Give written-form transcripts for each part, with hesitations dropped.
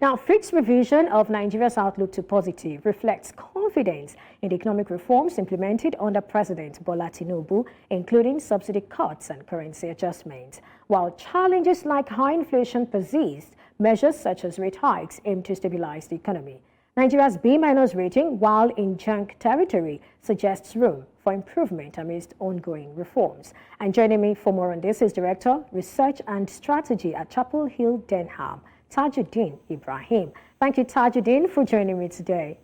Now, Fitch's revision of Nigeria's outlook to positive reflects confidence in the economic reforms implemented under President Bola Tinubu, including subsidy cuts and currency adjustments. While challenges like high inflation persist, measures such as rate hikes aim to stabilize the economy. Nigeria's B- rating, while in junk territory, suggests room for improvement amidst ongoing reforms. And joining me for more on this is Director, Research and Strategy at Chapel Hill Denham, Tajudeen Ibrahim. Thank you, Tajudeen, for joining me today.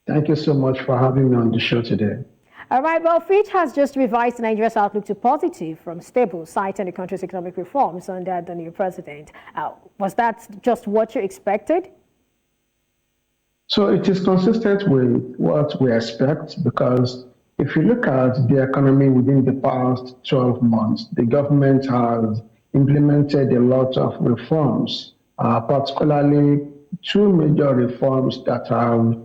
Thank you so much for having me on the show today. All right, well, Fitch has just revised Nigeria's outlook to positive from stable, citing the country's economic reforms under the new president. Was that just what you expected? So it is consistent with what we expect, because if you look at the economy within the past 12 months, the government has implemented a lot of reforms, particularly two major reforms that have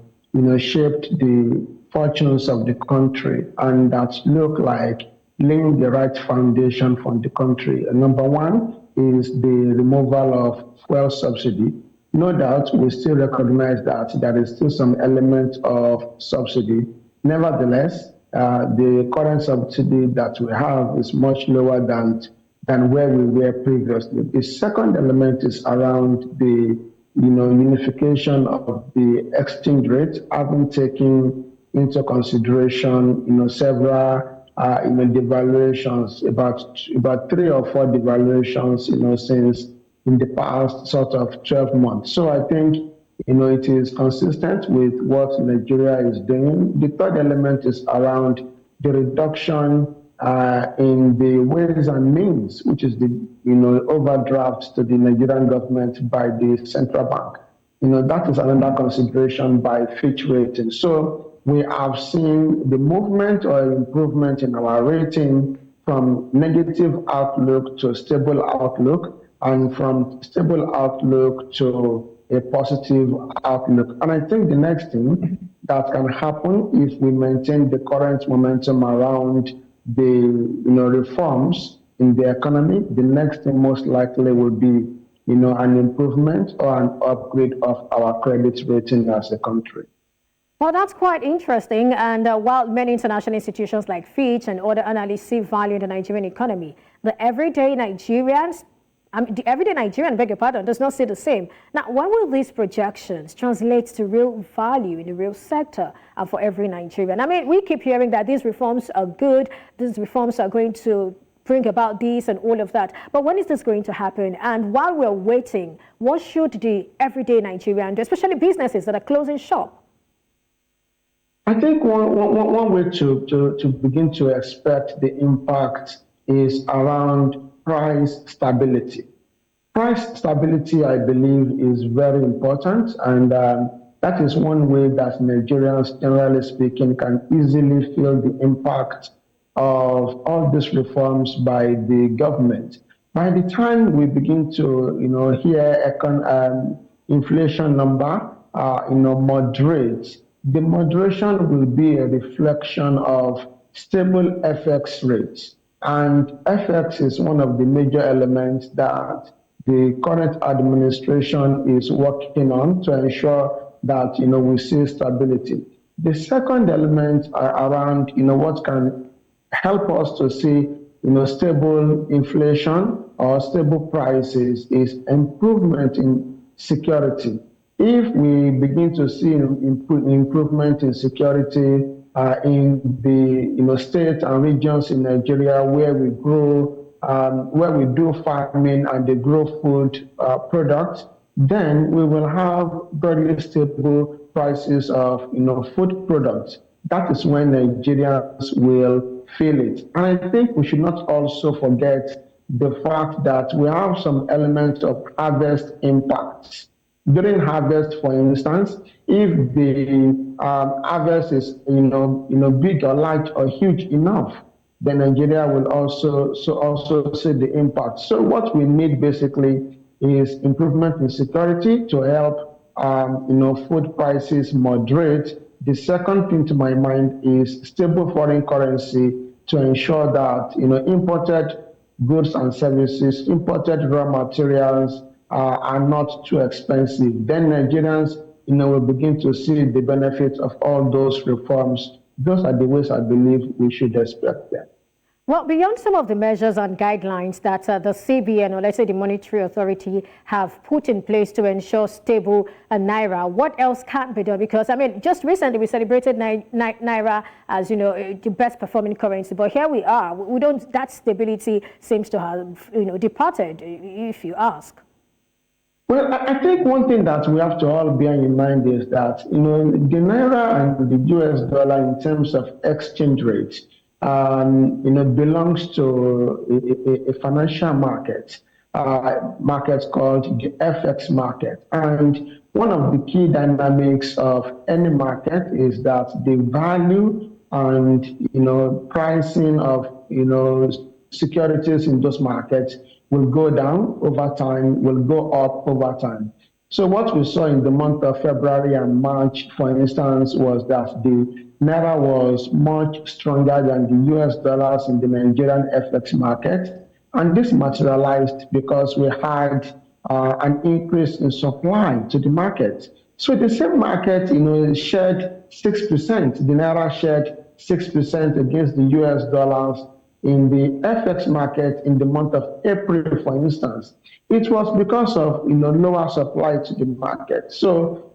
shaped the fortunes of the country and that look like laying the right foundation for the country. And number one is the removal of fuel subsidy. No doubt, we still recognize that there is still some element of subsidy. Nevertheless, the current subsidy that we have is much lower than where we were previously. The second element is around the unification of the exchange rate, having taken into consideration several devaluations, about 3 or 4 devaluations since in the past sort of 12 months. So I think, it is consistent with what Nigeria is doing. The third element is around the reduction in the ways and means, which is the, overdrafts to the Nigerian government by the central bank. That is another consideration by Fitch Ratings. So we have seen the movement or improvement in our rating from negative outlook to stable outlook, and from stable outlook to a positive outlook. And I think the next thing that can happen if we maintain the current momentum around the reforms in the economy, the next thing most likely will be an improvement or an upgrade of our credit rating as a country. Well, that's quite interesting. And while many international institutions like Fitch and other analysts see value in the Nigerian economy, the everyday Nigerian, beg your pardon, does not see the same. Now, when will these projections translate to real value in the real sector for every Nigerian? I mean, we keep hearing that these reforms are good, these reforms are going to bring about this and all of that. But when is this going to happen? And while we're waiting, what should the everyday Nigerian do, especially businesses that are closing shop? I think one way to begin to expect the impact is around price stability. Price stability, I believe, is very important, and that is one way that Nigerians, generally speaking, can easily feel the impact of all these reforms by the government. By the time we begin to, hear inflation number, moderate, the moderation will be a reflection of stable FX rates. And FX is one of the major elements that the current administration is working on to ensure that, we see stability. The second element around, what can help us to see, stable inflation or stable prices is improvement in security. If we begin to see improvement in security in the states and regions in Nigeria where we grow, where we do farming and they grow food products, then we will have very stable prices of food products. That is when Nigerians will feel it. And I think we should not also forget the fact that we have some elements of harvest impacts. During harvest, for instance, if the harvest is big or large or huge enough, then Nigeria will also see the impact. So what we need basically is improvement in security to help food prices moderate. The second thing to my mind is stable foreign currency to ensure that imported goods and services, imported raw materials, are not too expensive. Then Nigerians, will begin to see the benefits of all those reforms. Those are the ways I believe we should expect them. Well, beyond some of the measures and guidelines that the CBN, or let's say the Monetary Authority, have put in place to ensure stable naira, what else can be done? Because, I mean, just recently we celebrated naira as, the best performing currency. But here we are. We don't, that stability seems to have, departed, if you ask. Well, I think one thing that we have to all bear in mind is that, the naira and the US dollar in terms of exchange rates, belongs to a financial market, market called the FX market. And one of the key dynamics of any market is that the value and, pricing of, securities in those markets will go down over time, will go up over time. So what we saw in the month of February and March, for instance, was that the naira was much stronger than the US dollars in the Nigerian FX market. And this materialized because we had an increase in supply to the market. So the same market, shared 6%. The naira shared 6% against the US dollars in the FX market in the month of April, for instance. It was because of lower supply to the market. So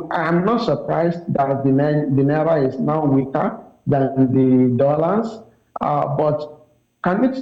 I'm not surprised that the naira is now weaker than the dollars. But can it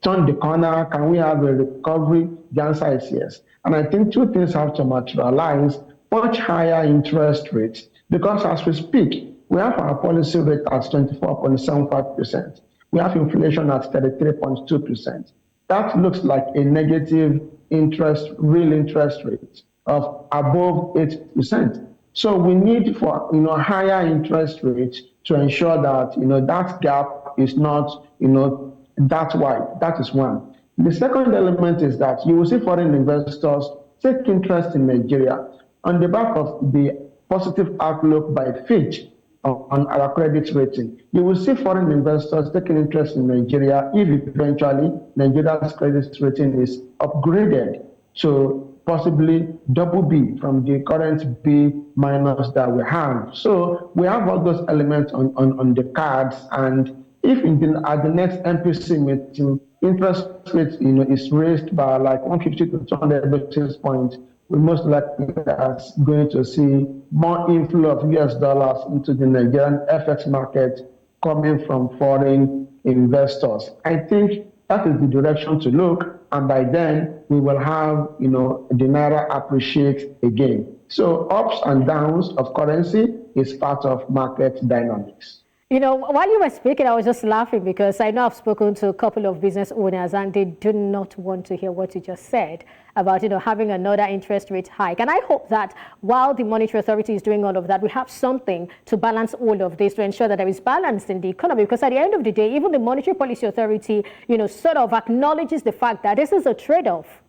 turn the corner? Can we have a recovery? The answer is yes. And I think two things have to materialize: much higher interest rates, because as we speak, we have our policy rate at 24.75%. We have inflation at 33.2%. That looks like a negative real interest rate of above 8%. So we need for higher interest rates to ensure that that gap is not that wide. That is one. The second element is that you will see foreign investors take interest in Nigeria on the back of the positive outlook by Fitch on our credit rating. You will see foreign investors taking interest in Nigeria if eventually Nigeria's credit rating is upgraded to possibly B from the current B- that we have. So we have all those elements on the cards, and if at the next MPC meeting interest rate is raised by like 150 to 200 basis points, we most likely are going to see more inflow of US dollars into the Nigerian FX market coming from foreign investors. I think that is the direction to look, and by then we will have the naira appreciate again. So ups and downs of currency is part of market dynamics. While you were speaking, I was just laughing because I know I've spoken to a couple of business owners and they do not want to hear what you just said about, having another interest rate hike. And I hope that while the Monetary Authority is doing all of that, we have something to balance all of this to ensure that there is balance in the economy. Because at the end of the day, even the Monetary Policy Authority, sort of acknowledges the fact that this is a trade-off.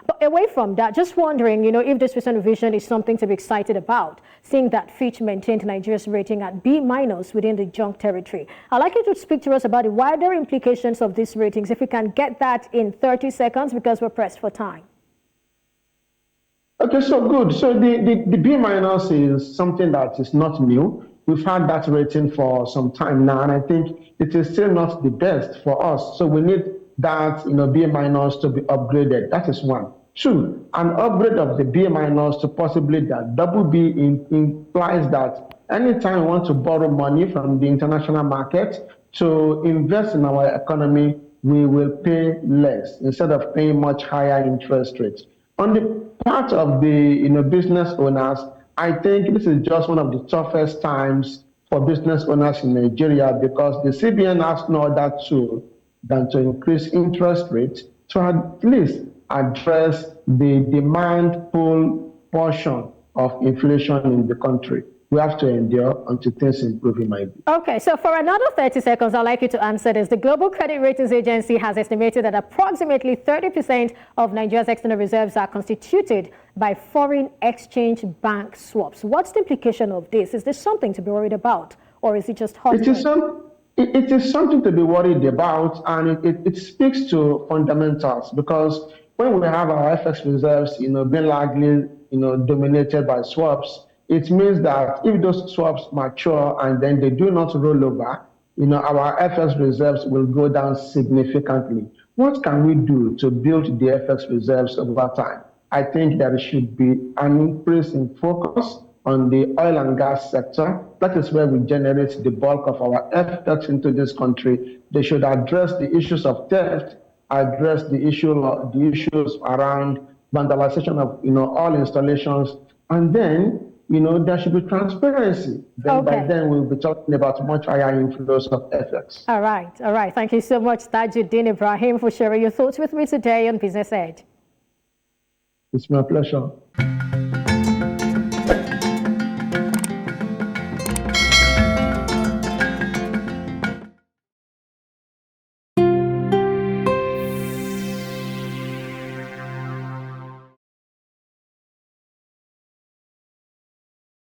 But away from that, just wondering, if this recent revision is something to be excited about, seeing that Fitch maintained Nigeria's rating at B- within the junk territory. I'd like you to speak to us about the wider implications of these ratings, if we can get that in 30 seconds, because we're pressed for time. Okay, so good. So the B- is something that is not new. We've had that rating for some time now, and I think it is still not the best for us. So we need that B- to be upgraded. That is one. Two, an upgrade of the B- to possibly that B implies that anytime we want to borrow money from the international market to invest in our economy, we will pay less instead of paying much higher interest rates. On the part of the business owners, I think this is just one of the toughest times for business owners in Nigeria, because the CBN has no other tool than to increase interest rates to at least address the demand pull portion of inflation in the country. We have to endure until things improve, in my view. Okay, so for another 30 seconds, I'd like you to answer this. The Global Credit Ratings Agency has estimated that approximately 30% of Nigeria's external reserves are constituted by foreign exchange bank swaps. What's the implication of this? Is this something to be worried about, or is it just hot? It is something to be worried about, and it speaks to fundamentals, because when we have our FX reserves, being largely, dominated by swaps, it means that if those swaps mature and then they do not roll over, our FX reserves will go down significantly. What can we do to build the FX reserves over time? I think there should be an increase in focus on the oil and gas sector. That is where we generate the bulk of our FX into this country. They should address the issues of theft, address the issues around vandalization of oil installations, and then there should be transparency. Then by then we'll be talking about much higher inflows of FX. All right. Thank you so much, Tajudeen Ibrahim, for sharing your thoughts with me today on Business Edge. It's my pleasure.